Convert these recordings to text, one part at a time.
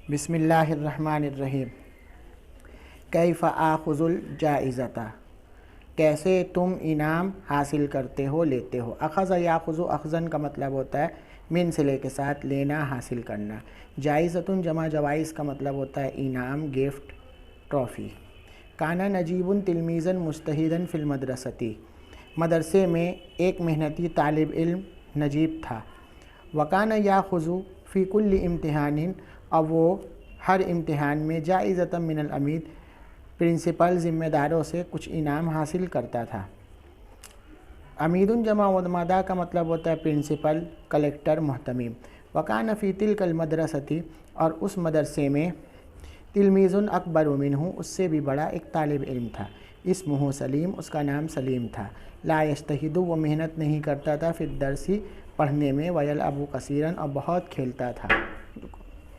بسم اللہ الرحمن الرحیم۔ کیف آخذ الجائزۃ، کیسے تم انعام حاصل کرتے ہو، لیتے ہو۔ اخذ یاخذ، اخذن کا مطلب ہوتا ہے من صلے کے ساتھ لینا، حاصل کرنا۔ جائزۃ جمع جوائز کا مطلب ہوتا ہے انعام، گفٹ، ٹرافی۔ کانا نجیب تلمیذا مجتہدا فی المدرسۃ، مدرسے میں ایک محنتی طالب علم نجیب تھا۔ وکانا یاخذ فی کل امتحان، اب وہ ہر امتحان میں جائزۃ من العمید، پرنسپل ذمہ داروں سے کچھ انعام حاصل کرتا تھا۔ عمید جمع عمدہ کا مطلب ہوتا ہے پرنسپل، کلیکٹر، محتمیم۔ وکان فی تلک المدرسۃ، اور اس مدرسے میں تلمیذ اکبر منہ، اس سے بھی بڑا ایک طالب علم تھا۔ اسمہ سلیم، اس کا نام سلیم تھا۔ لا یجتہد، وہ محنت نہیں کرتا تھا، فی الدرس، پڑھنے میں، ویلعب کثیرا، اور بہت کھیلتا تھا۔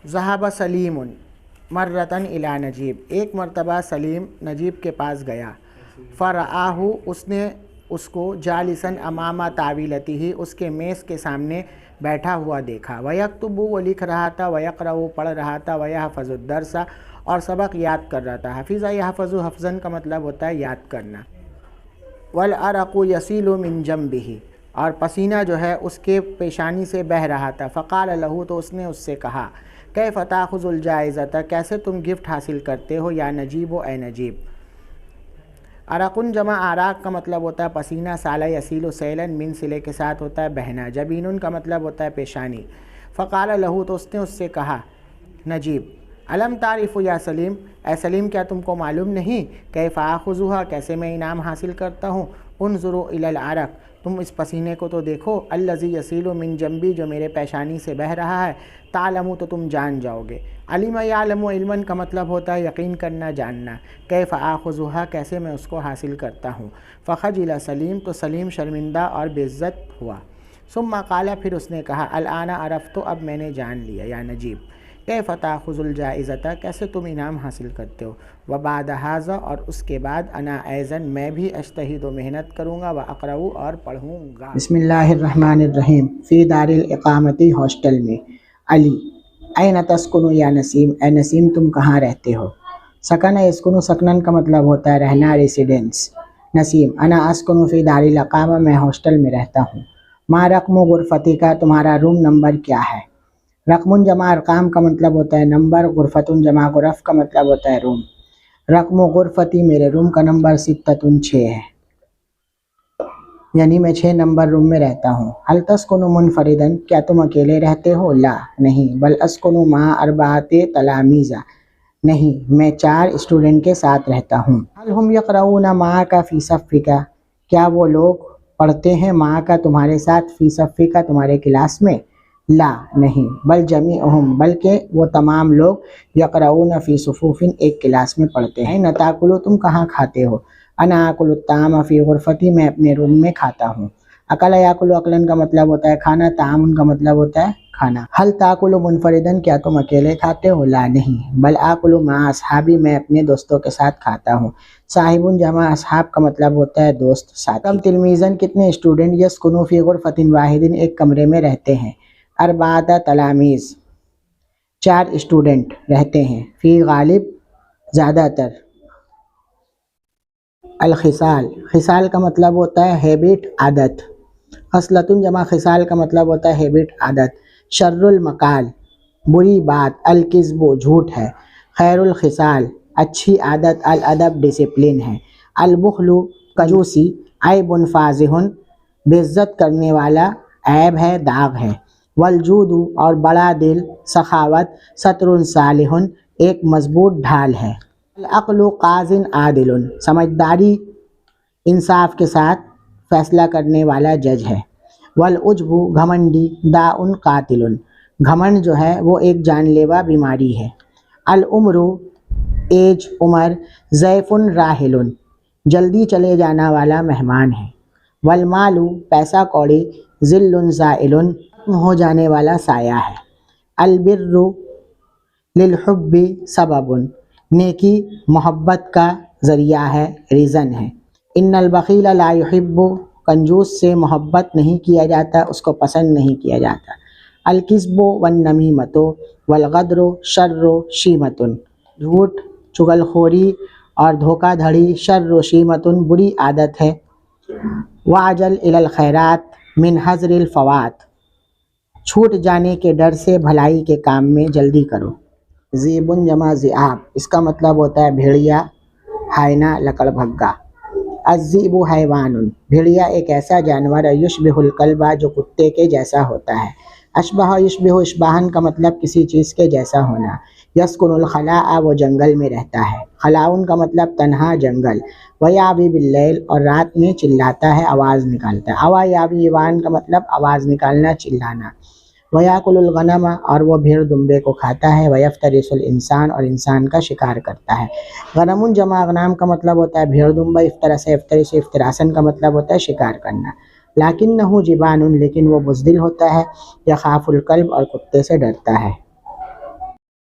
ذہب سلیم مرۃً الی نجیب، ایک مرتبہ سلیم نجیب کے پاس گیا۔ فرآہ، اس نے اس کو جالساً امام طاولتہ، اس کے میز کے سامنے بیٹھا ہوا دیکھا۔ ویکتب، وہ لکھ رہا تھا۔ ویقرأ، پڑھ رہا تھا۔ ویحفظ الدرس، اور سبق یاد کر رہا تھا۔ حفظ یحفظ، حفظاً کا مطلب ہوتا ہے یاد کرنا۔ والعرق یسیل من جنبہ، اور پسینہ جو ہے اس کے پیشانی سے بہہ رہا تھا۔ فقال لہ، تو اس نے اس سے کہا، کیف تاخذ الجائزۃ، کیسے تم گفٹ حاصل کرتے ہو، یا نجیب، اے نجیب۔ عرقن جمع عراق کا مطلب ہوتا ہے پسینہ۔ سالہ یسیل سیلاً، من صلے کے ساتھ ہوتا ہے بہنا۔ جبین کا مطلب ہوتا ہے پیشانی۔ فقال لہ، تو اس نے اس سے کہا، نجیب، الم تعرف یا سلیم، اے سلیم، کیا تم کو معلوم نہیں، کیف آخذھا، کیسے میں انعام حاصل کرتا ہوں۔ انظروا الی العرق، تم اس پسینے کو تو دیکھو، الذی یسیل من جنبی، جو میرے پیشانی سے بہہ رہا ہے۔ تعلم، تو تم جان جاؤ گے۔ علم یعلم، علماً کا مطلب ہوتا ہے یقین کرنا، جاننا۔ کیف آخذھا، کیسے میں اس کو حاصل کرتا ہوں۔ فخجل سلیم، تو سلیم شرمندہ اور بے عزت ہوا۔ ثم قال، پھر اس نے کہا، الآن عرفت، اب میں نے جان لیا، یا نجیب۔ کیف تاخذ الجائزۃ، کیسے تم انعام حاصل کرتے ہو۔ وبعد ھذا، اور اس کے بعد، انا ایضاً، میں بھی اجتہد، محنت کروں گا، واقرأ، اور پڑھوں گا۔ بسم اللہ الرحمن الرحیم۔ فی دار الاقامۃ، ہاسٹل میں۔ علی، این تسکن یا نسیم، اے نسیم، تم کہاں رہتے ہو۔ سکن یسکن، سکنن کا مطلب ہوتا ہے رہنا، ریسیڈنس۔ نسیم، انا اسکن فی دار الاقامہ، میں ہاسٹل میں رہتا ہوں۔ ما رقم غرفتی کا، تمہارا روم نمبر کیا ہے۔ رقم جمع ارقام کا مطلب ہوتا ہے نمبر، غرفتن جمع غرف کا مطلب ہوتا ہے روم۔ رقم غرفتی، میرے روم کا نمبر، ستۃ، 6 ہے، یعنی میں 6 نمبر روم میں رہتا ہوں۔ هل تسکن منفردا، کیا تم اکیلے رہتے ہو۔ لا، نہیں۔ بل اسکن مع 4 تلامیذ، نہیں، میں 4 اسٹوڈنٹ کے ساتھ رہتا ہوں۔ هل هم يقرؤون معك في صفك، کیا وہ لوگ پڑھتے ہیں معك، تمہارے ساتھ، فی صفک، تمہارے کلاس میں۔ لا، نہیں۔ بل جمیعہم، بلکہ وہ تمام لوگ، یقرؤون فی صفوف، ایک کلاس میں پڑھتے ہیں۔ این تاکلوا، تم کہاں کھاتے ہو۔ انا آکل الطعام فی غرفتی، میں اپنے روم میں کھاتا ہوں۔ اکل یاکل، اکلن کا مطلب ہوتا ہے کھانا، طعام کا مطلب ہوتا ہے کھانا۔ هل تاکل منفردا، کیا تم اکیلے کھاتے ہو۔ لا، نہیں۔ بل آکل مع اصحابی، میں اپنے دوستوں کے ساتھ کھاتا ہوں۔ صاحب جمع اصحاب کا مطلب ہوتا ہے دوست، ساتھی۔ کم تلمیذاً، کتنے اسٹوڈنٹ، یسکنوا فی غرفۃ واحد، ایک کمرے میں رہتے ہیں۔ 4 تلامیذ، 4 اسٹوڈنٹ رہتے ہیں۔ فی غالب، زیادہ تر۔ الخصال، خصال کا مطلب ہوتا ہے ہیبٹ، عادت۔ خصلۃ جمع خصال کا مطلب ہوتا ہے ہیبٹ، عادت۔ شر المقال، بری بات۔ الکذب، جھوٹ ہے۔ خیر الخصال، اچھی عادت۔ الادب، ڈسپلن ہے۔ البخل، کنجوسی۔ عیب فاضح، بے عزت کرنے والا، عیب ہے، داغ ہے۔ والجود، اور بڑا دل، سخاوت۔ ستر صالح، ایک مضبوط ڈھال ہے۔ العقل قاض عادل، سمجھداری انصاف کے ساتھ فیصلہ کرنے والا جج ہے۔ والعجب، گھمنڈی، داء قاتل، گھمنڈ جو ہے وہ ایک جان لیوا بیماری ہے۔ العمر، ایج، عمر۔ ضیف راحل، جلدی چلے جانا والا مہمان ہے۔ والمال، پیسہ کوڑی۔ ظل زائل، ختم ہو جانے والا سایہ ہے۔ البر للحب سبب، نیکی محبت کا ذریعہ ہے، ریزن ہے۔ ان البخیل لا یحب، کنجوس سے محبت نہیں کیا جاتا، اس کو پسند نہیں کیا جاتا۔ الکذب والنمیمۃ والغدر شر شیمۃ، جھوٹ، چغل خوری اور دھوکہ دھڑی شر شیمۃ بری عادت ہے۔ وعجل الی الخیرات من حذر الفوات، چھوٹ جانے کے ڈر سے بھلائی کے کام میں جلدی کرو۔ ذیب جمع ذئاب، اس کا مطلب ہوتا ہے بھیڑیا، ہائنا، لکڑ بھگا۔ الذئب حیوان، بھیڑیا ایک ایسا جانور ہے یشبہ الکلب جو کتے کے جیسا ہوتا ہے۔ اشبہ یشبہ اشباہن کا مطلب کسی چیز کے جیسا ہونا۔ یسکن الخلاء، وہ جنگل میں رہتا ہے۔ خلاؤن کا مطلب تنہا جنگل۔ ویابی باللیل، اور رات میں چلاتا ہے، آواز نکالتا ہے۔ اوا یابی یوان کا مطلب آواز نکالنا، چلانا۔ ویاکل الغنم، اور وہ بھیڑ دمبے کو کھاتا ہے۔ ویفترس الانسان، اور انسان کا شکار کرتا ہے۔ غنم جمع اغنام کا مطلب ہوتا ہے بھیڑ دمبا۔ افترس یفترس افتراسن کا مطلب ہوتا ہے شکار کرنا۔ لکنہ جبان، لیکن وہ بزدل ہوتا ہے۔ یخاف الکلب، اور کتے سے ڈرتا ہے۔